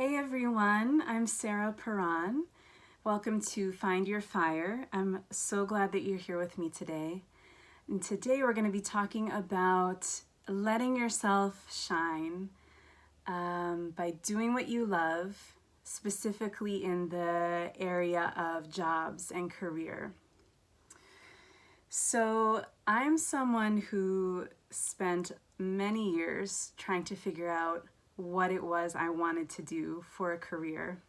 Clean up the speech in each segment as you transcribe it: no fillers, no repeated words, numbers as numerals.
Hey everyone, I'm Sarah Perron. Welcome to Find Your Fire. I'm so glad that you're here with me today. And today we're going to be talking about letting yourself shine by doing what you love, specifically in the area of jobs and career. So I'm someone who spent many years trying to figure out what it was I wanted to do for a career.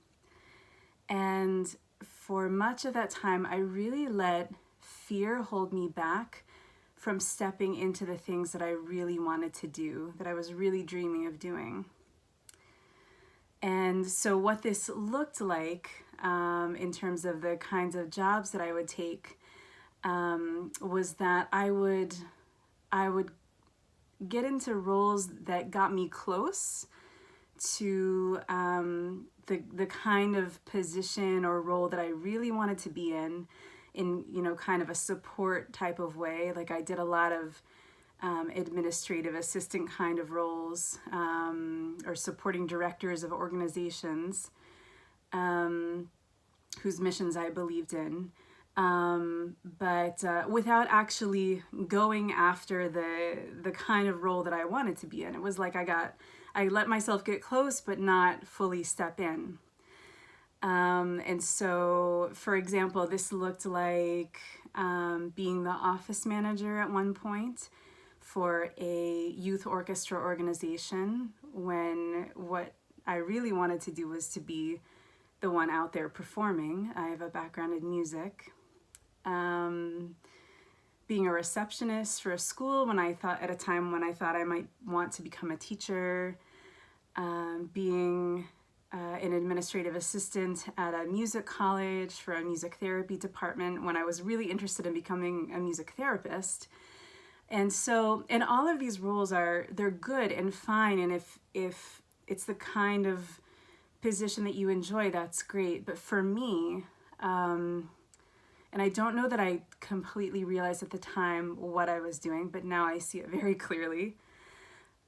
And for much of that time, I really let fear hold me back from stepping into the things that I really wanted to do, that I was really dreaming of doing. And so what this looked like in terms of the kinds of jobs that I would take was that I would get into roles that got me close to the kind of position or role that I really wanted to be in kind of a support type of way. Like I did a lot of administrative assistant kind of roles or supporting directors of organizations whose missions I believed in. But without actually going after the kind of role that I wanted to be in. It was like I let myself get close, but not fully step in. And so, for example, this looked like being the office manager at one point for a youth orchestra organization, when what I really wanted to do was to be the one out there performing. I have a background in music. Being a receptionist for a school at a time when I thought I might want to become a teacher, being an administrative assistant at a music college for a music therapy department when I was really interested in becoming a music therapist. And all of these roles they're good and fine, and if it's the kind of position that you enjoy, that's great. But for me, and I don't know that I completely realized at the time what I was doing, but now I see it very clearly.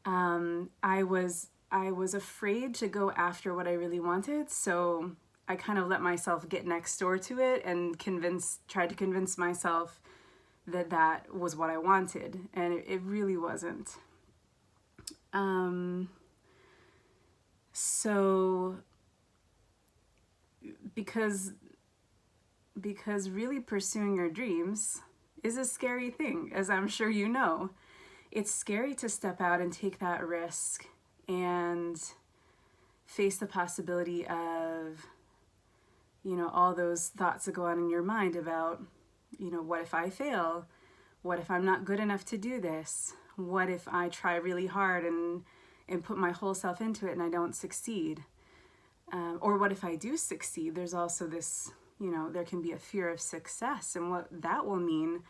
I was afraid to go after what I really wanted, so I kind of let myself get next door to it and tried to convince myself that was what I wanted, and it really wasn't. So because really pursuing your dreams is a scary thing, as I'm sure you know. It's scary to step out and take that risk and face the possibility of, all those thoughts that go on in your mind about, what if I fail? What if I'm not good enough to do this? What if I try really hard and put my whole self into it and I don't succeed? Or what if I do succeed? There's also this, there can be a fear of success and what that will mean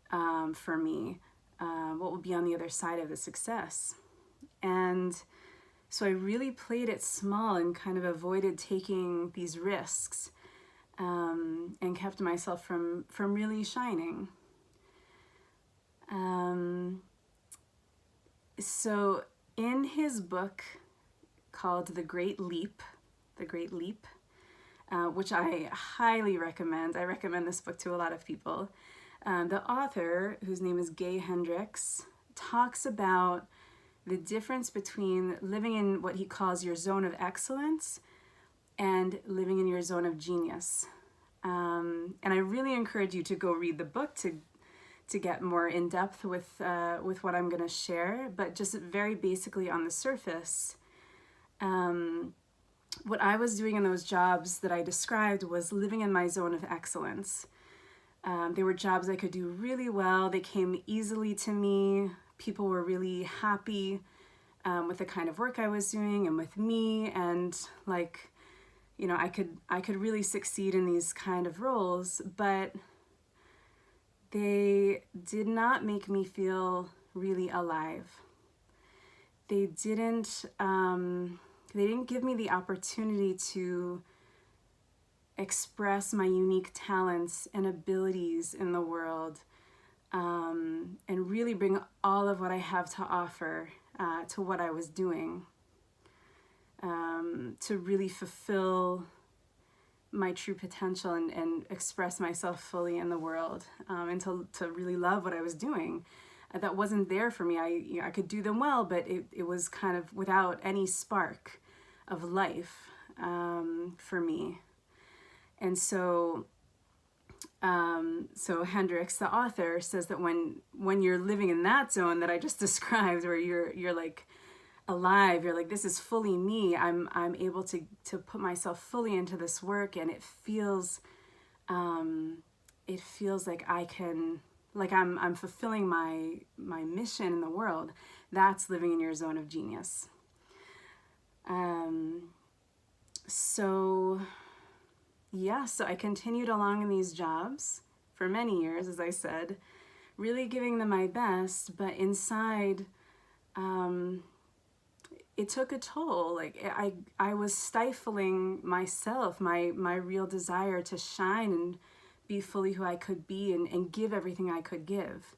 for me, what will be on the other side of the success. And so I really played it small and kind of avoided taking these risks and kept myself from really shining. So in his book called The Great Leap, which I highly recommend. I recommend this book to a lot of people. The author, whose name is Gay Hendricks, talks about the difference between living in what he calls your zone of excellence and living in your zone of genius. And I really encourage you to go read the book to get more in depth with what I'm going to share. But just very basically on the surface, what I was doing in those jobs that I described was living in my zone of excellence. They were jobs I could do really well. They came easily to me. People were really happy with the kind of work I was doing and with me. And I could really succeed in these kind of roles, but they did not make me feel really alive. They didn't give me the opportunity to express my unique talents and abilities in the world, and really bring all of what I have to offer to what I was doing. to really fulfill my true potential and express myself fully in the world, and to really love what I was doing. That wasn't there for me. I could do them well, but it was kind of without any spark of life for me. And so Hendricks, the author, says that when you're living in that zone that I just described, where you're like alive, you're like, this is fully me. I'm able to put myself fully into this work, and it feels like I can, like I'm fulfilling my mission in the world. That's living in your zone of genius. So I continued along in these jobs for many years, as I said, really giving them my best, but inside, it took a toll. Like I was stifling myself, my real desire to shine and be fully who I could be, and give everything I could give.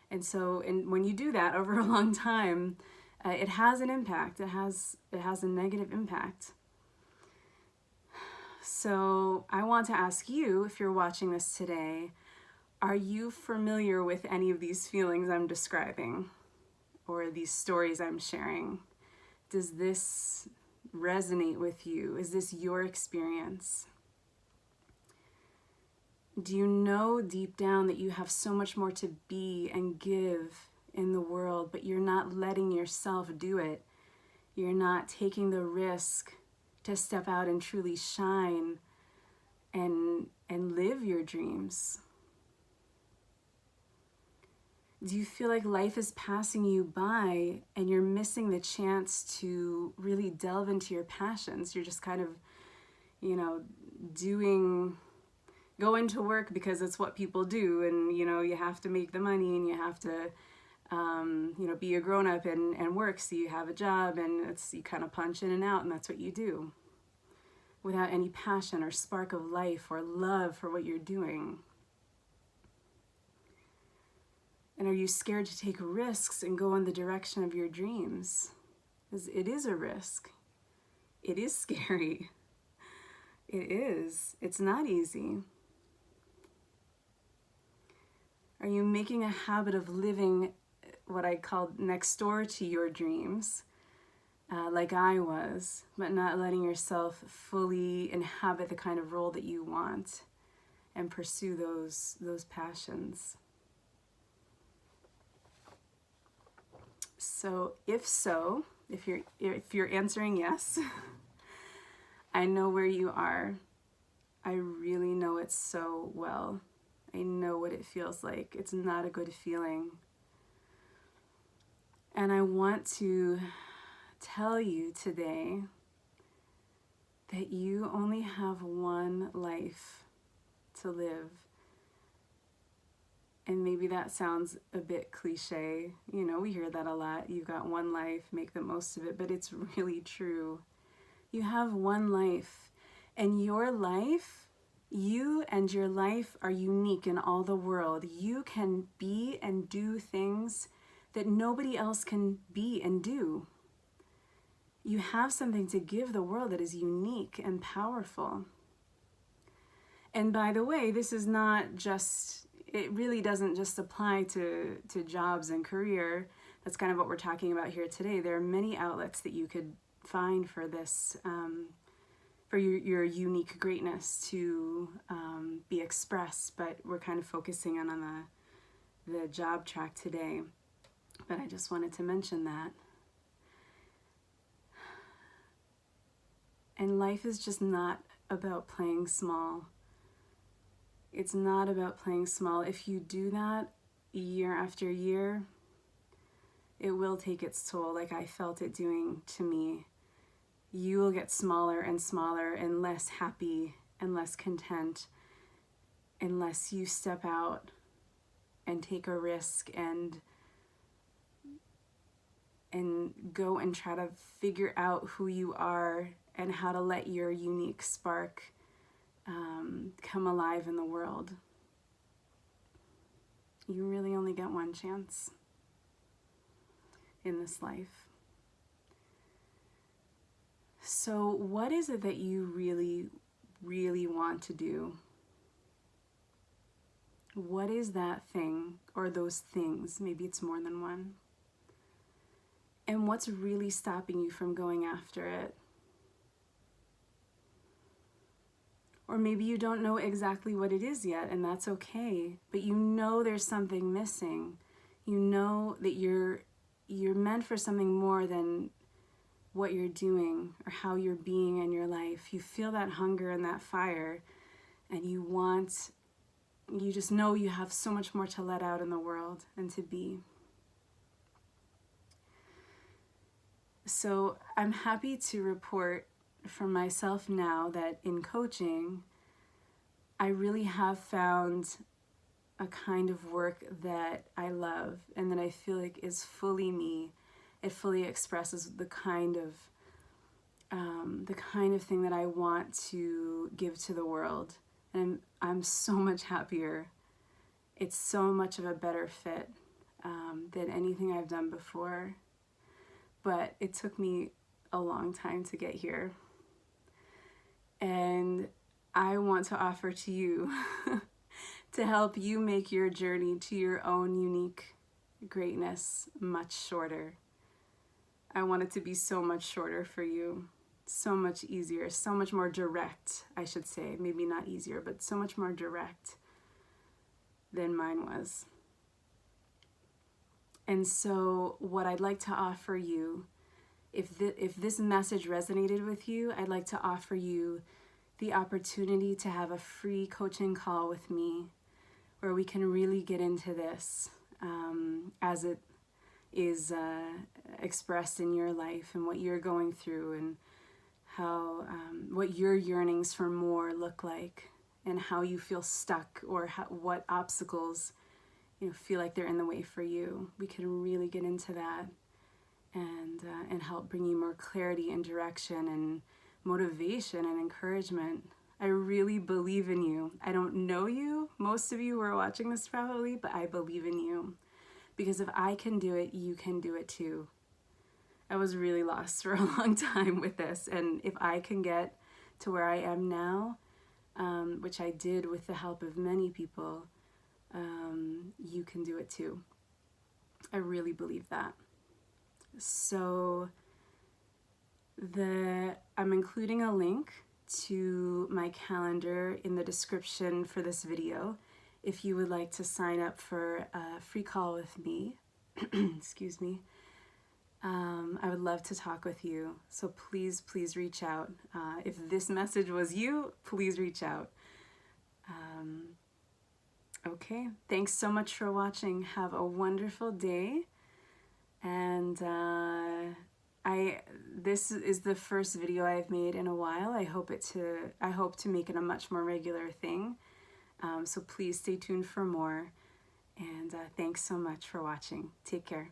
And when you do that over a long time, it has an impact. It has a negative impact. So I want to ask you, if you're watching this today, are you familiar with any of these feelings I'm describing or these stories I'm sharing? Does this resonate with you? Is this your experience? Do you know deep down that you have so much more to be and give in the world, but you're not letting yourself do it? You're not taking the risk to step out and truly shine and live your dreams? Do you feel like life is passing you by and you're missing the chance to really delve into your passions? You're just kind of, going to work because it's what people do, and, you have to make the money, and you have to, be a grown-up and work, so you have a job, and you kind of punch in and out, and that's what you do, without any passion or spark of life or love for what you're doing. And are you scared to take risks and go in the direction of your dreams? Because it is a risk. It is scary. It is. It's not easy. Are you making a habit of living what I call next door to your dreams, like I was, but not letting yourself fully inhabit the kind of role that you want and pursue those passions? So, if you're answering yes, I know where you are. I really know it so well. I know what it feels like. It's not a good feeling. And I want to tell you today that you only have one life to live. And maybe that sounds a bit cliche. We hear that a lot. You've got one life, make the most of it. But it's really true. You have one life. And your life, you and your life are unique in all the world. You can be and do things that nobody else can be and do. You have something to give the world that is unique and powerful. And by the way, this is not just, it really doesn't just apply to jobs and career. That's kind of what we're talking about here today. There are many outlets that you could find for this, for your unique greatness to be expressed, but we're kind of focusing on the job track today. But I just wanted to mention that. And life is just not about playing small. It's not about playing small. If you do that year after year, it will take its toll, like I felt it doing to me. You will get smaller and smaller and less happy and less content unless you step out and take a risk and go and try to figure out who you are and how to let your unique spark come alive in the world. You really only get one chance in this life. So what is it that you really, really want to do? What is that thing or those things? Maybe it's more than one. And what's really stopping you from going after it? Or maybe you don't know exactly what it is yet, and that's okay. But you know there's something missing. You know that you're meant for something more than what you're doing or how you're being in your life. You feel that hunger and that fire, and you just know you have so much more to let out in the world and to be. So I'm happy to report for myself now that in coaching, I really have found a kind of work that I love and that I feel like is fully me. It fully expresses the kind of thing that I want to give to the world. And I'm so much happier. It's so much of a better fit than anything I've done before. But it took me a long time to get here. And I want to offer to you to help you make your journey to your own unique greatness much shorter. I want it to be so much shorter for you, so much easier, so much more direct, I should say. Maybe not easier, but so much more direct than mine was. And so what I'd like to offer you, if this message resonated with you, I'd like to offer you the opportunity to have a free coaching call with me where we can really get into this as it is expressed in your life and what you're going through and how what your yearnings for more look like and how you feel stuck or what obstacles feel like they're in the way for you. We can really get into that and help bring you more clarity and direction and motivation and encouragement. I really believe in you. I don't know you, most of you who are watching this probably, but I believe in you. Because if I can do it, you can do it too. I was really lost for a long time with this, and if I can get to where I am now, which I did with the help of many people, you can do it too. I really believe that. So I'm including a link to my calendar in the description for this video if you would like to sign up for a free call with me. Excuse me. I would love to talk with you. So please reach out. If this message was you, please reach out. Okay, thanks so much for watching. Have a wonderful day. And this is the first video I've made in a while. I hope to make it a much more regular thing. So please stay tuned for more. And thanks so much for watching. Take care.